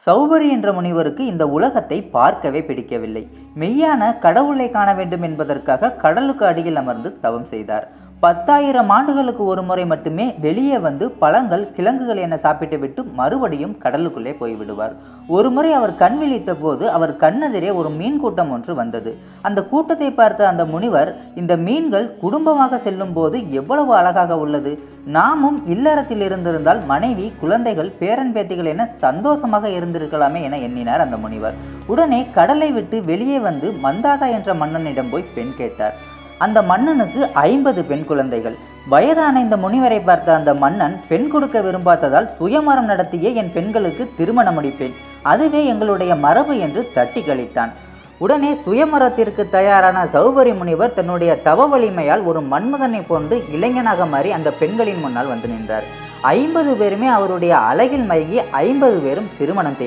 சௌபரி என்ற முனிவருக்கு இந்த உலகத்தை பார்க்கவே பிடிக்கவில்லை. மெய்யான கடவுளை காண வேண்டும் என்பதற்காக கடலுக்கு அடியில் அமர்ந்து தவம் செய்தார். 10,000 ஆண்டுகளுக்கு ஒரு முறை மட்டுமே வெளியே வந்து பழங்கள் கிழங்குகள் என சாப்பிட்டு விட்டு மறுபடியும் கடலுக்குள்ளே போய்விடுவார். ஒரு முறை அவர் கண் விழித்த போது அவர் கண்ணெதிரே ஒரு மீன் கூட்டம் ஒன்று வந்தது. அந்த கூட்டத்தை பார்த்த அந்த முனிவர், இந்த மீன்கள் குடும்பமாக செல்லும் போது எவ்வளவு அழகாக உள்ளது, நாமும் இல்லறத்தில் இருந்திருந்தால் மனைவி குழந்தைகள் பேரன் பேத்திகள் என சந்தோஷமாக இருந்திருக்கலாமே என எண்ணினார் அந்த முனிவர். உடனே கடலை விட்டு வெளியே வந்து மந்தாதா என்ற மன்னனிடம் போய் பெண் கேட்டார். அந்த மன்னனுக்கு 50 பெண் குழந்தைகள். வயதான இந்த முனிவரை பார்த்த அந்த மன்னன், பெண் கொடுக்க விரும்பாததால் சுயமரம் நடத்திய என் பெண்களுக்கு திருமணம் முடிப்பேன், அதுவே எங்களுடைய மரபு என்று தட்டி கழித்தான். உடனே சுயமரத்திற்கு தயாரான சௌபரி முனிவர் தன்னுடைய தவ வலிமையால் ஒரு மன்மதனை போன்று இளைஞனாக மாறி அந்த பெண்களின் முன்னால் வந்து நின்றார். 50 பேருமே அவருடைய அழகில் மயங்கி 50 பேரும் திருமணம்